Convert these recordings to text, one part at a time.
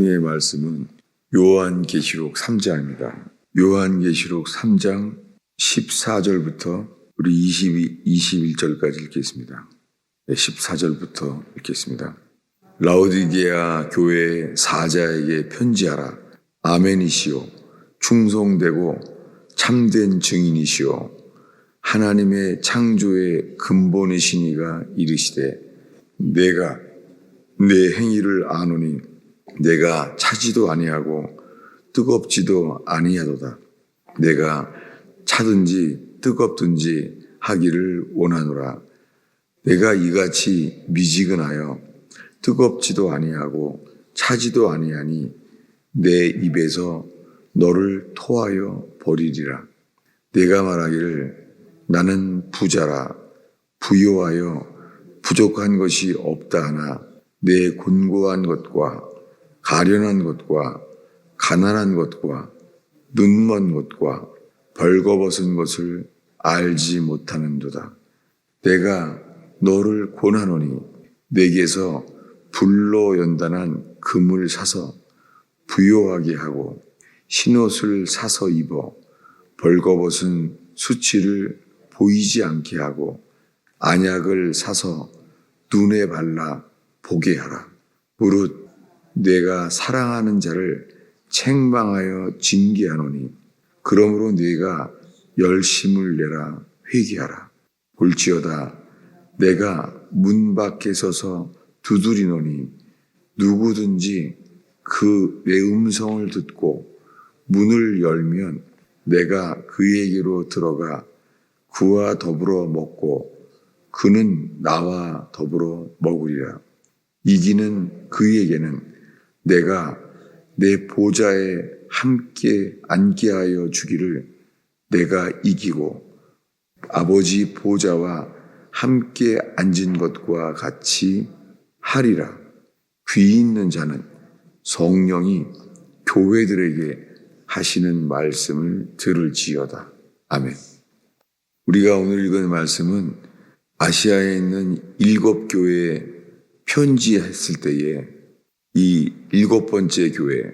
의 말씀은 요한계시록 3장입니다. 요한계시록 3장 14절부터 우리 21절까지 읽겠습니다. 14절부터 읽겠습니다. 라오디게아 교회 사자에게 편지하라. 아멘이시오. 충성되고 참된 증인이시오. 하나님의 창조의 근본이신 이가 이르시되 내가 내 행위를 아노니 내가 차지도 아니하고 뜨겁지도 아니하도다. 내가 차든지 뜨겁든지 하기를 원하노라. 내가 이같이 미지근하여 뜨겁지도 아니하고 차지도 아니하니 내 입에서 너를 토하여 버리리라. 내가 말하기를 나는 부자라. 부요하여 부족한 것이 없다 하나 내 곤고한 것과 가련한 것과 가난한 것과 눈먼 것과 벌거벗은 것을 알지 못하는도다. 내가 너를 권하노니 내게서 불로 연단한 금을 사서 부요하게 하고 흰옷을 사서 입어 벌거벗은 수치를 보이지 않게 하고 안약을 사서 눈에 발라 보게 하라. 무릇 내가 사랑하는 자를 책망하여 징계하노니 그러므로 네가 열심을 내라 회개하라. 볼지어다 내가 문 밖에 서서 두드리노니 누구든지 그 내 음성을 듣고 문을 열면 내가 그에게로 들어가 그와 더불어 먹고 그는 나와 더불어 먹으리라. 이기는 그에게는 내가 내 보좌에 함께 앉게 하여 주기를 내가 이기고 아버지 보좌와 함께 앉은 것과 같이 하리라. 귀 있는 자는 성령이 교회들에게 하시는 말씀을 들을지어다. 아멘. 우리가 오늘 읽은 말씀은 아시아에 있는 7교회에 편지했을 때에 이 7번째 교회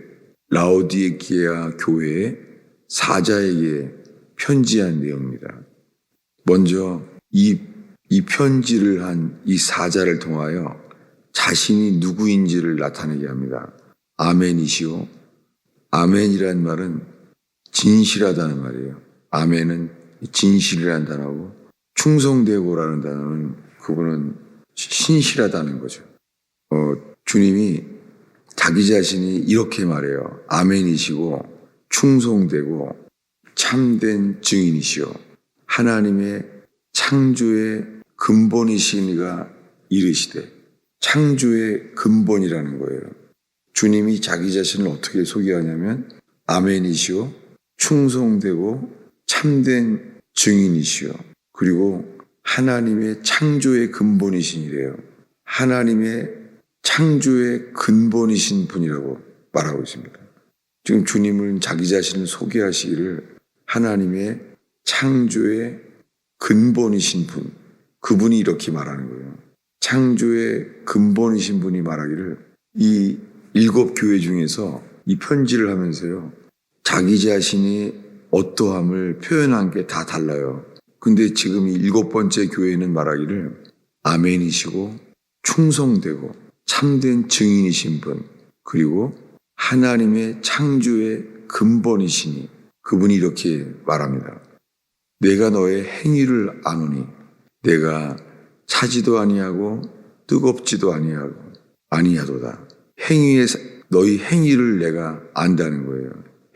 라오디게아 교회의 사자에게 편지한 내용입니다. 먼저 이 편지를 한 이 사자를 통하여 자신이 누구인지를 나타내게 합니다. 아멘이시오. 아멘이란 말은 진실하다는 말이에요. 아멘은 진실이라는 단어고 충성되고라는 단어는 그분은 신실하다는 거죠. 주님이 자기 자신이 이렇게 말해요. 아멘이시고 충성되고 참된 증인이시오. 하나님의 창조의 근본이신 이가 이르시되 창조의 근본이라는 거예요. 주님이 자기 자신을 어떻게 소개하냐면 아멘이시오. 충성되고 참된 증인이시오. 그리고 하나님의 창조의 근본이신이래요. 하나님의 창조의 근본이신 분이라고 말하고 있습니다. 지금 주님은 자기 자신을 소개하시기를 하나님의 창조의 근본이신 분, 그분이 이렇게 말하는 거예요. 창조의 근본이신 분이 말하기를 이 7교회 중에서 이 편지를 하면서요. 자기 자신이 어떠함을 표현한 게 다 달라요. 근데 지금 이 7번째 교회는 말하기를 아멘이시고 충성되고 참된 증인이신 분, 그리고 하나님의 창조의 근본이시니 그분이 이렇게 말합니다. 내가 너의 행위를 아노니 내가 차지도 아니하고 뜨겁지도 아니하도다. 너희 행위를 내가 안다는 거예요.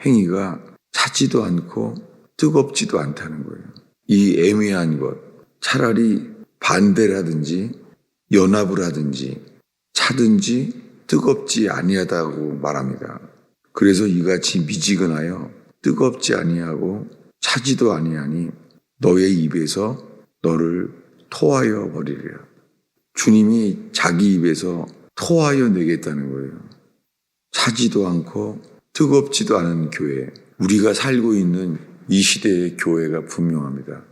행위가 차지도 않고 뜨겁지도 않다는 거예요. 이 애매한 것, 차라리 반대를 하든지 연합을 하든지 차든지 뜨겁지 아니하다고 말합니다. 그래서 이같이 미지근하여 뜨겁지 아니하고 차지도 아니하니 너의 입에서 너를 토하여 버리리라. 주님이 자기 입에서 토하여 내겠다는 거예요. 차지도 않고 뜨겁지도 않은 교회, 우리가 살고 있는 이 시대의 교회가 분명합니다.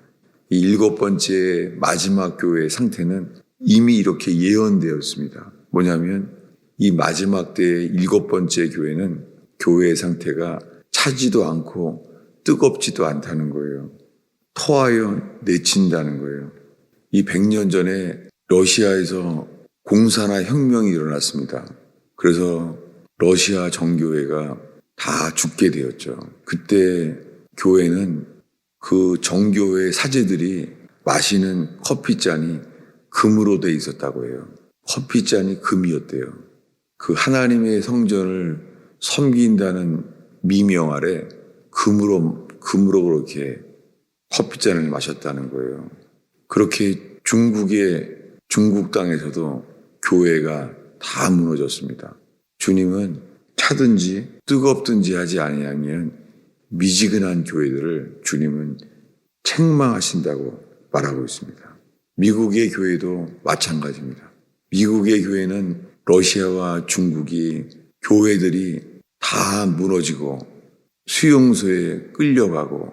이 7번째 마지막 교회의 상태는 이미 이렇게 예언되었습니다. 뭐냐면 이 마지막 때의 7번째 교회는 교회의 상태가 차지도 않고 뜨겁지도 않다는 거예요. 토하여 내친다는 거예요. 이 100년 전에 러시아에서 공사나 혁명이 일어났습니다. 그래서 러시아 정교회가 다 죽게 되었죠. 그때 교회는 그 정교회 사제들이 마시는 커피잔이 금으로 돼 있었다고 해요. 커피잔이 금이었대요. 그 하나님의 성전을 섬긴다는 미명 아래 금으로 그렇게 커피잔을 마셨다는 거예요. 그렇게 중국 땅에서도 교회가 다 무너졌습니다. 주님은 차든지 뜨겁든지 하지 아니하면 미지근한 교회들을 주님은 책망하신다고 말하고 있습니다. 미국의 교회도 마찬가지입니다. 미국의 교회는 러시아와 중국이 교회들이 다 무너지고 수용소에 끌려가고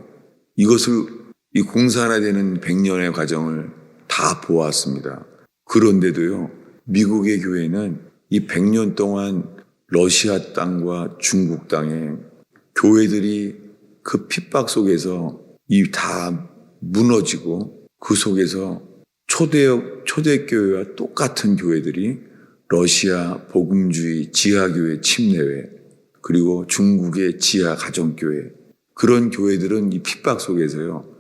이 공산화되는 100년의 과정을 다 보았습니다. 그런데도요, 미국의 교회는 이 100년 동안 러시아 땅과 중국 땅에 교회들이 그 핍박 속에서 다 무너지고 그 속에서 초대교회와 똑같은 교회들이 러시아 복음주의 지하교회 침례회 그리고 중국의 지하 가정교회 그런 교회들은 이 핍박 속에서요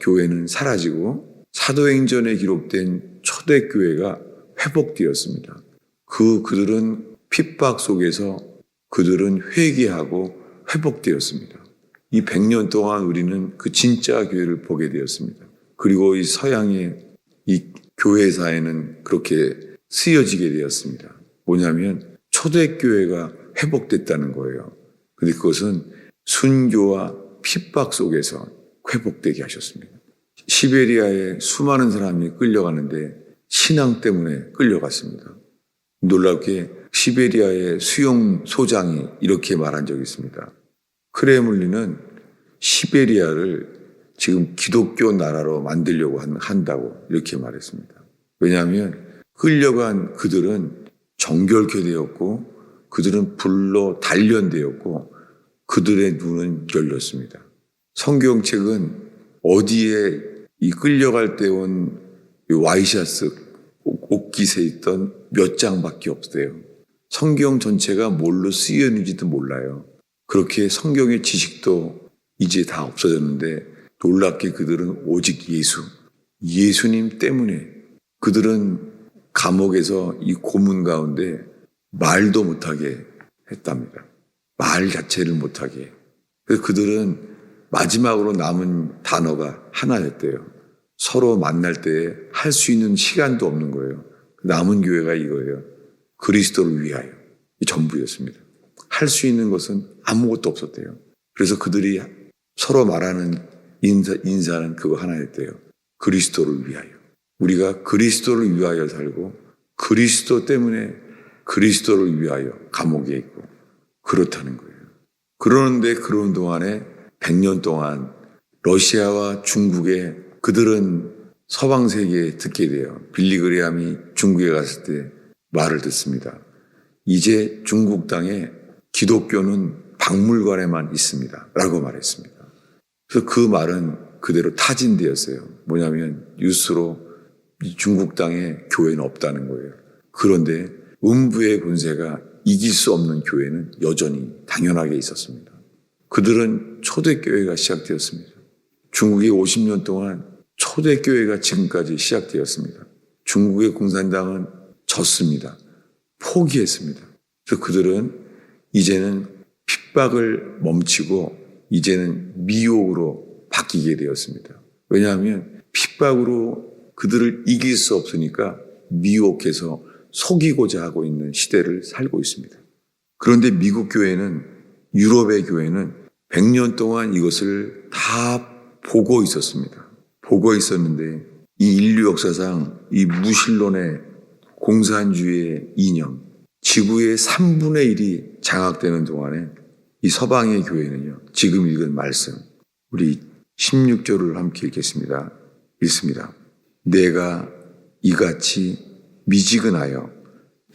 교회는 사라지고 사도행전에 기록된 초대교회가 회복되었습니다. 그들은 핍박 속에서 그들은 회개하고 회복되었습니다. 이 100년 동안 우리는 그 진짜 교회를 보게 되었습니다. 그리고 이 서양의 이 교회사에는 그렇게 쓰여지게 되었습니다. 뭐냐면 초대교회가 회복됐다는 거예요. 그런데 그것은 순교와 핍박 속에서 회복되게 하셨습니다. 시베리아에 수많은 사람이 끌려가는데 신앙 때문에 끌려갔습니다. 놀랍게 시베리아의 수용소장이 이렇게 말한 적이 있습니다. 크레물린은 시베리아를 지금 기독교 나라로 만들려고 한다고 이렇게 말했습니다. 왜냐하면 끌려간 그들은 정결케 되었고 그들은 불로 단련되었고 그들의 눈은 열렸습니다. 성경책은 어디에 이 끌려갈 때 온 와이셔츠 옷깃에 있던 몇 장밖에 없대요. 성경 전체가 뭘로 쓰여있는지도 몰라요. 그렇게 성경의 지식도 이제 다 없어졌는데 놀랍게 그들은 오직 예수님 때문에 그들은 감옥에서 이 고문 가운데 말도 못하게 했답니다. 말 자체를 못하게. 그래서 그들은 마지막으로 남은 단어가 하나였대요. 서로 만날 때 할 수 있는 시간도 없는 거예요. 남은 교회가 이거예요. 그리스도를 위하여. 이 전부였습니다. 할 수 있는 것은 아무것도 없었대요. 그래서 그들이 서로 말하는 인사는 그거 하나였대요. 그리스도를 위하여. 우리가 그리스도를 위하여 살고 그리스도 때문에 그리스도를 위하여 감옥에 있고 그렇다는 거예요. 그러는데 그런 동안에 100년 동안 러시아와 중국에 그들은 서방 세계에 듣게 돼요. 빌리 그레함이 중국에 갔을 때 말을 듣습니다. 이제 중국 땅에 기독교는 박물관에만 있습니다. 라고 말했습니다. 그래서 그 말은 그대로 타진되었어요. 뭐냐면 뉴스로 중국 땅에 교회는 없다는 거예요. 그런데 음부의 군세가 이길 수 없는 교회는 여전히 당연하게 있었습니다. 그들은 초대교회가 시작되었습니다. 중국이 50년 동안 초대교회가 지금까지 시작되었습니다. 중국의 공산당은 졌습니다. 포기했습니다. 그래서 그들은 이제는 핍박을 멈추고 이제는 미혹으로 바뀌게 되었습니다. 왜냐하면 핍박으로 그들을 이길 수 없으니까 미혹해서 속이고자 하고 있는 시대를 살고 있습니다. 그런데 미국 교회는 유럽의 교회는 100년 동안 이것을 다 보고 있었습니다. 보고 있었는데 이 인류 역사상 이 무신론의 공산주의의 이념, 지구의 3분의 1이 장악되는 동안에 이 서방의 교회는요. 지금 읽은 말씀, 우리 16절을 함께 읽겠습니다. 읽습니다. 내가 이같이 미지근하여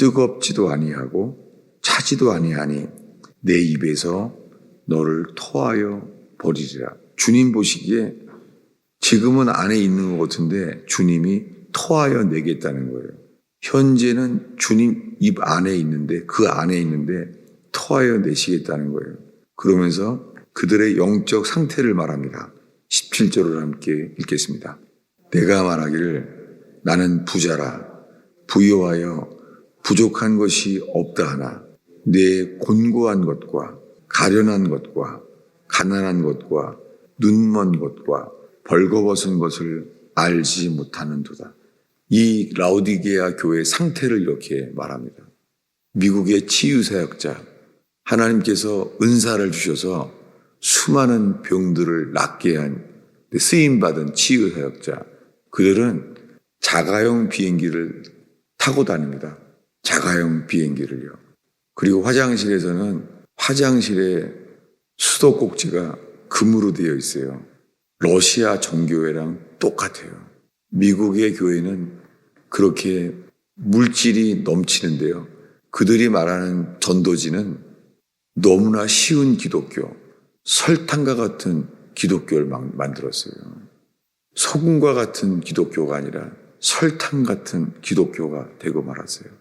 뜨겁지도 아니하고 차지도 아니하니 내 입에서 너를 토하여 버리리라. 주님 보시기에 지금은 안에 있는 것 같은데 주님이 토하여 내겠다는 거예요. 현재는 주님 입 안에 있는데 그 안에 있는데 토하여 내시겠다는 거예요. 그러면서 그들의 영적 상태를 말합니다. 17절을 함께 읽겠습니다. 내가 말하기를 나는 부자라 부유하여 부족한 것이 없다 하나 내 곤고한 것과 가련한 것과 가난한 것과 눈먼 것과 벌거벗은 것을 알지 못하는도다. 이 라오디게아 교회의 상태를 이렇게 말합니다. 미국의 치유사역자, 하나님께서 은사를 주셔서 수많은 병들을 낫게 한 쓰임받은 치유사역자, 그들은 자가용 비행기를 타고 다닙니다. 자가용 비행기를요. 그리고 화장실에서는 화장실에 수도꼭지가 금으로 되어 있어요. 러시아 정교회랑 똑같아요. 미국의 교회는 그렇게 물질이 넘치는데요. 그들이 말하는 전도지는 너무나 쉬운 기독교, 설탕과 같은 기독교를 만들었어요. 소금과 같은 기독교가 아니라 설탕 같은 기독교가 되고 말았어요.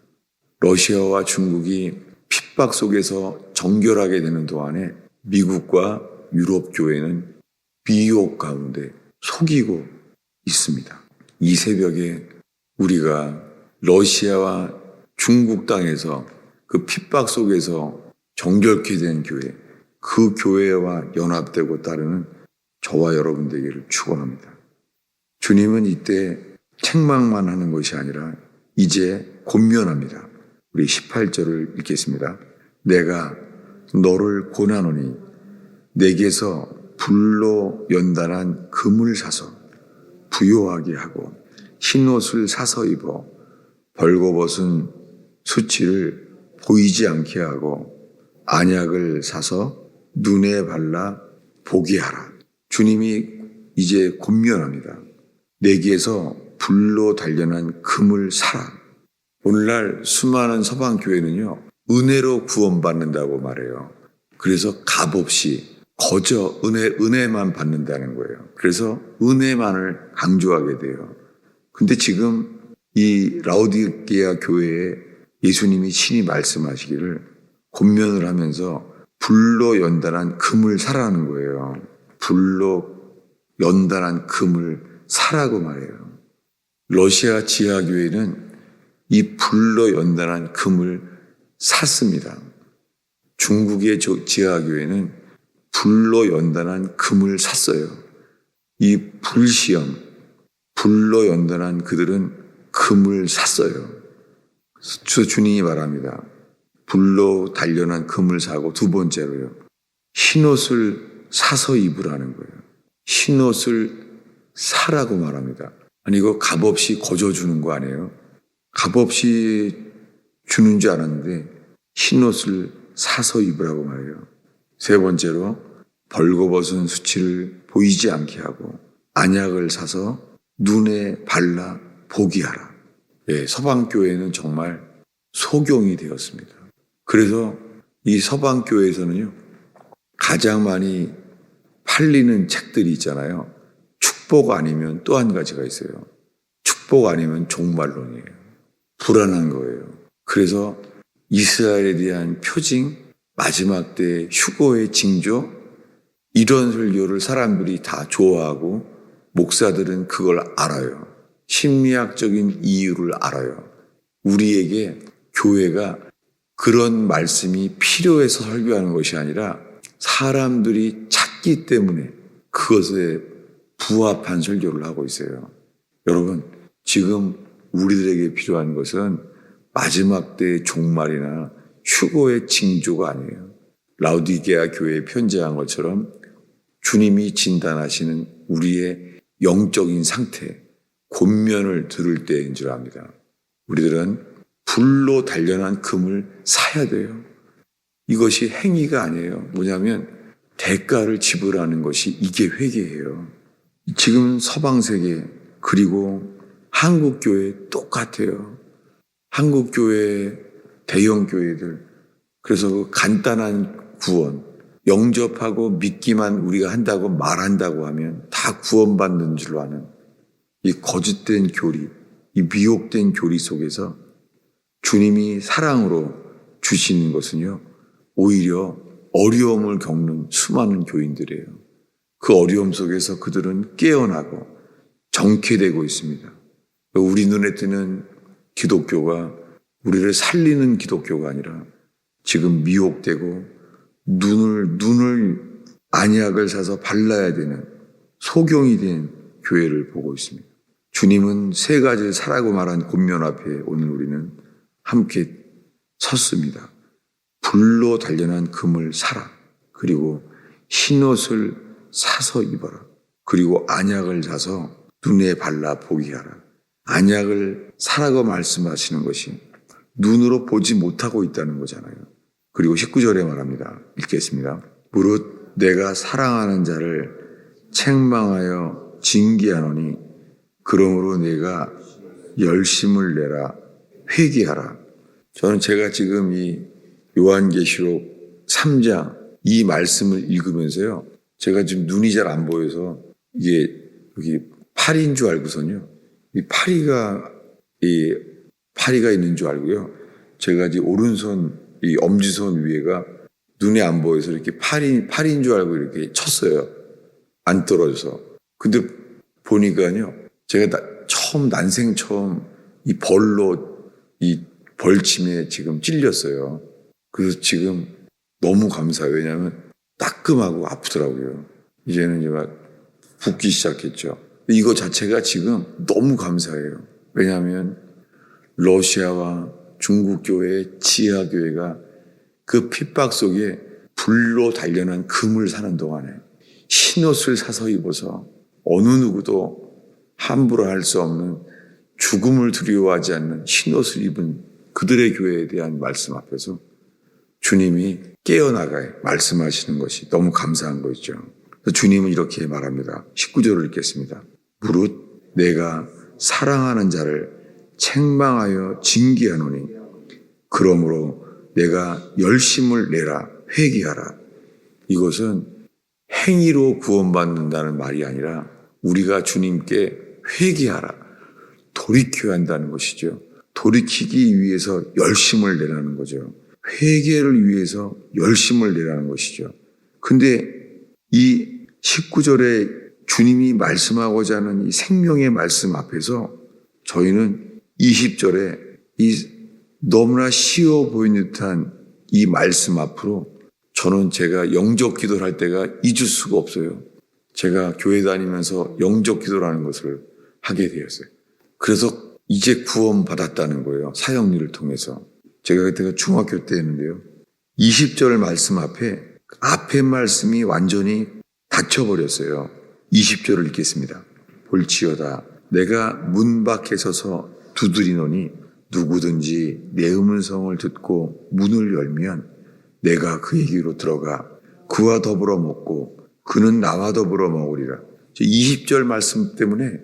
러시아와 중국이 핍박 속에서 정결하게 되는 동안에 미국과 유럽 교회는 미혹 가운데 속이고 있습니다. 이 새벽에 우리가 러시아와 중국 땅에서 그 핍박 속에서 정결케 된 교회, 그 교회와 연합되고 따르는 저와 여러분 되기를 축원합니다. 주님은 이때 책망만 하는 것이 아니라 이제 권면합니다. 우리 18절을 읽겠습니다. 내가 너를 권하노니 내게서 불로 연단한 금을 사서 부요하게 하고 흰옷을 사서 입어 벌거벗은 수치를 보이지 않게 하고 안약을 사서 눈에 발라 보게 하라. 주님이 이제 권면합니다. 내게서 불로 단련한 금을 사라. 오늘날 수많은 서방 교회는요, 은혜로 구원받는다고 말해요. 그래서 값없이 거저 은혜만 받는다는 거예요. 그래서 은혜만을 강조하게 돼요. 근데 지금 이 라오디게아 교회에 예수님이 친히 말씀하시기를 권면을 하면서 불로 연단한 금을 사라는 거예요. 불로 연단한 금을 사라고 말해요. 러시아 지하교회는 이 불로 연단한 금을 샀습니다. 중국의 지하교회는 불로 연단한 금을 샀어요. 이 불시험, 불로 연단한 그들은 금을 샀어요. 주님이 말합니다. 불로 단련한 금을 사고 두 번째로요. 흰옷을 사서 입으라는 거예요. 흰옷을 사라고 말합니다. 아니 이거 값없이 거저 주는 거 아니에요? 값없이 주는 줄 알았는데 흰옷을 사서 입으라고 말해요. 세 번째로 벌거벗은 수치를 보이지 않게 하고 안약을 사서 눈에 발라 보게 하라. 예, 서방교회는 정말 소경이 되었습니다. 그래서 이 서방교회에서는요, 가장 많이 팔리는 책들이 있잖아요. 축복 아니면 또 한 가지가 있어요. 축복 아니면 종말론이에요. 불안한 거예요. 그래서 이스라엘에 대한 표징, 마지막 때 휴거의 징조, 이런 설교를 사람들이 다 좋아하고 목사들은 그걸 알아요. 심리학적인 이유를 알아요. 우리에게 교회가 그런 말씀이 필요해서 설교하는 것이 아니라 사람들이 찾기 때문에 그것에 부합한 설교를 하고 있어요. 여러분, 지금 우리들에게 필요한 것은 마지막 때의 종말이나 휴거의 징조가 아니에요. 라오디게아 교회에 편지한 것처럼 주님이 진단하시는 우리의 영적인 상태, 권면을 들을 때인 줄 압니다. 우리들은 불로 단련한 금을 사야 돼요. 이것이 행위가 아니에요. 뭐냐면 대가를 지불하는 것이 이게 회개예요. 지금 서방세계 그리고 한국교회 똑같아요. 한국교회 대형 교회들. 그래서 그 간단한 구원, 영접하고 믿기만 우리가 한다고 말한다고 하면 다 구원받는 줄로 아는 이 거짓된 교리, 이 미혹된 교리 속에서 주님이 사랑으로 주시는 것은요, 오히려 어려움을 겪는 수많은 교인들이에요. 그 어려움 속에서 그들은 깨어나고 정케되고 있습니다. 우리 눈에 띄는 기독교가 우리를 살리는 기독교가 아니라 지금 미혹되고 눈을 안약을 사서 발라야 되는 소경이 된 교회를 보고 있습니다. 주님은 세 가지를 사라고 말한 권면 앞에 오늘 우리는 함께 섰습니다. 불로 단련한 금을 사라. 그리고 흰옷을 사서 입어라. 그리고 안약을 사서 눈에 발라 보게 하라. 안약을 사라고 말씀하시는 것이 눈으로 보지 못하고 있다는 거잖아요. 그리고 19절에 말합니다. 읽겠습니다. 무릇 내가 사랑하는 자를 책망하여 징계하노니 그러므로 내가 열심을 내라 회개하라. 저는 제가 지금 이 요한계시록 3장 이 말씀을 읽으면서요. 제가 지금 눈이 잘 안 보여서 이게 여기 파리인 줄 알고선요. 이 파리가 있는 줄 알고요. 제가 이제 오른손 이 엄지손 위에가 눈에 안 보여서 이렇게 파리인 줄 알고 이렇게 쳤어요. 안 떨어져서. 근데 보니까요. 제가 난생 처음 이 벌로 이 벌침에 지금 찔렸어요. 그래서 지금 너무 감사해요. 왜냐하면 따끔하고 아프더라고요. 이제는 제가 붓기 시작했죠. 이거 자체가 지금 너무 감사해요. 왜냐하면 러시아와 중국 교회, 지하 교회가 그 핍박 속에 불로 단련한 금을 사는 동안에 흰옷을 사서 입어서 어느 누구도 함부로 할 수 없는 죽음을 두려워하지 않는 흰옷을 입은 그들의 교회에 대한 말씀 앞에서 주님이 깨어나가야 말씀하시는 것이 너무 감사한 것이죠. 주님은 이렇게 말합니다. 19절을 읽겠습니다. 무릇 내가 사랑하는 자를 책망하여 징계하노니 그러므로 내가 열심을 내라 회개하라. 이것은 행위로 구원받는다는 말이 아니라 우리가 주님께 회개하라, 돌이켜야 한다는 것이죠. 돌이키기 위해서 열심을 내라는 거죠. 회개를 위해서 열심을 내라는 것이죠. 근데 이 19절에 주님이 말씀하고자 하는 이 생명의 말씀 앞에서 저희는 20절에 이 너무나 쉬워 보이는 듯한 이 말씀 앞으로 저는 제가 영적 기도를 할 때가 잊을 수가 없어요. 제가 교회 다니면서 영적 기도라는 것을 하게 되었어요. 그래서 이제 구원받았다는 거예요. 사역일을 통해서. 제가 그때가 중학교 때였는데요. 20절 말씀 앞에 말씀이 완전히 닫혀버렸어요. 20절을 읽겠습니다. 볼지어다 내가 문 밖에 서서 두드리노니 누구든지 내 음성을 듣고 문을 열면 내가 그에게로 들어가 그와 더불어 먹고 그는 나와 더불어 먹으리라. 20절 말씀 때문에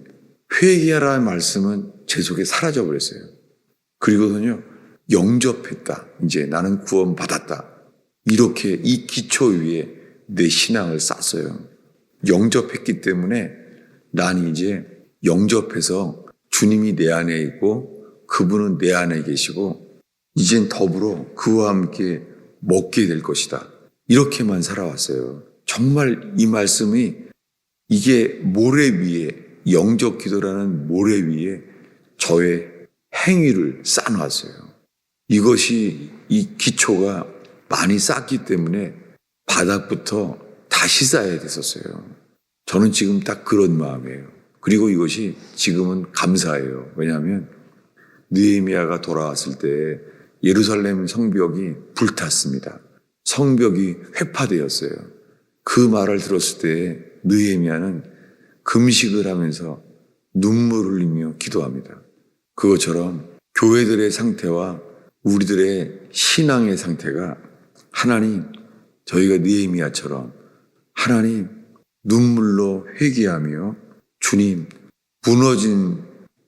회개하라는 말씀은 제 속에 사라져버렸어요. 그리고는요. 영접했다. 이제 나는 구원받았다. 이렇게 이 기초 위에 내 신앙을 쌓았어요. 영접했기 때문에 난 이제 영접해서 주님이 내 안에 있고 그분은 내 안에 계시고 이젠 더불어 그와 함께 먹게 될 것이다. 이렇게만 살아왔어요. 정말 이 말씀이 이게 모래 위에 영적 기도라는 모래 위에 저의 행위를 쌓아놨어요. 이것이 이 기초가 많이 쌓기 때문에 바닥부터 다시 쌓아야 됐었어요. 저는 지금 딱 그런 마음이에요. 그리고 이것이 지금은 감사해요. 왜냐하면 느헤미야가 돌아왔을 때 예루살렘 성벽이 불탔습니다. 성벽이 회파되었어요. 그 말을 들었을 때 느헤미야는 금식을 하면서 눈물을 흘리며 기도합니다. 그것처럼 교회들의 상태와 우리들의 신앙의 상태가 하나님, 저희가 느헤미야처럼 하나님 눈물로 회개하며 주님 무너진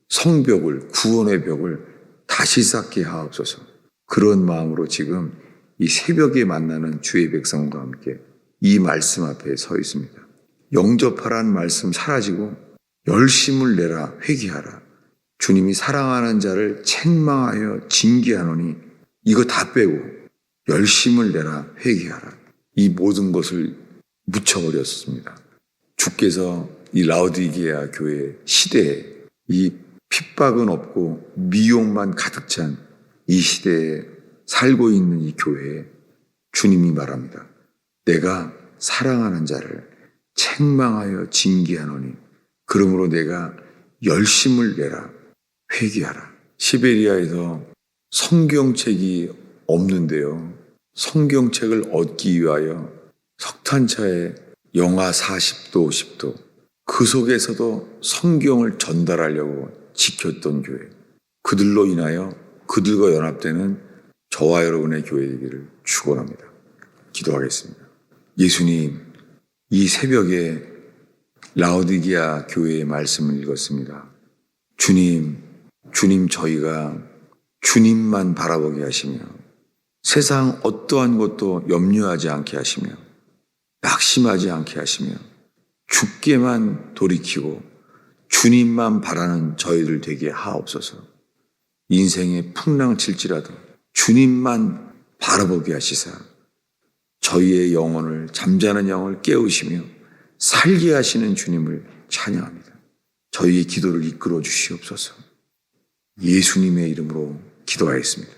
성벽을 구원의 벽을 다시 쌓게 하옵소서. 그런 마음으로 지금 이 새벽에 만나는 주의 백성과 함께 이 말씀 앞에 서 있습니다. 영접하라는 말씀 사라지고 열심을 내라 회개하라. 주님이 사랑하는 자를 책망하여 징계하노니 이거 다 빼고 열심을 내라 회개하라. 이 모든 것을 묻혀버렸습니다. 주께서 이 라오디게아 교회 시대에 이 핍박은 없고 미혹만 가득 찬 이 시대에 살고 있는 이 교회에 주님이 말합니다. 내가 사랑하는 자를 책망하여 징계하노니 그러므로 내가 열심을 내라 회개하라. 시베리아에서 성경책이 없는데요. 성경책을 얻기 위하여 석탄차에 영하 40도 50도 그 속에서도 성경을 전달하려고 지켰던 교회, 그들로 인하여 그들과 연합되는 저와 여러분의 교회 되기를 축원합니다. 기도하겠습니다. 예수님, 이 새벽에 라오디게아 교회의 말씀을 읽었습니다. 주님 저희가 주님만 바라보게 하시며 세상 어떠한 것도 염려하지 않게 하시며 낙심하지 않게 하시며 주께만 돌이키고 주님만 바라는 저희들 되게 하옵소서. 인생의 풍랑 칠지라도 주님만 바라보게 하시사 저희의 영혼을 잠자는 영을 깨우시며 살게 하시는 주님을 찬양합니다. 저희의 기도를 이끌어 주시옵소서. 예수님의 이름으로 기도하였습니다.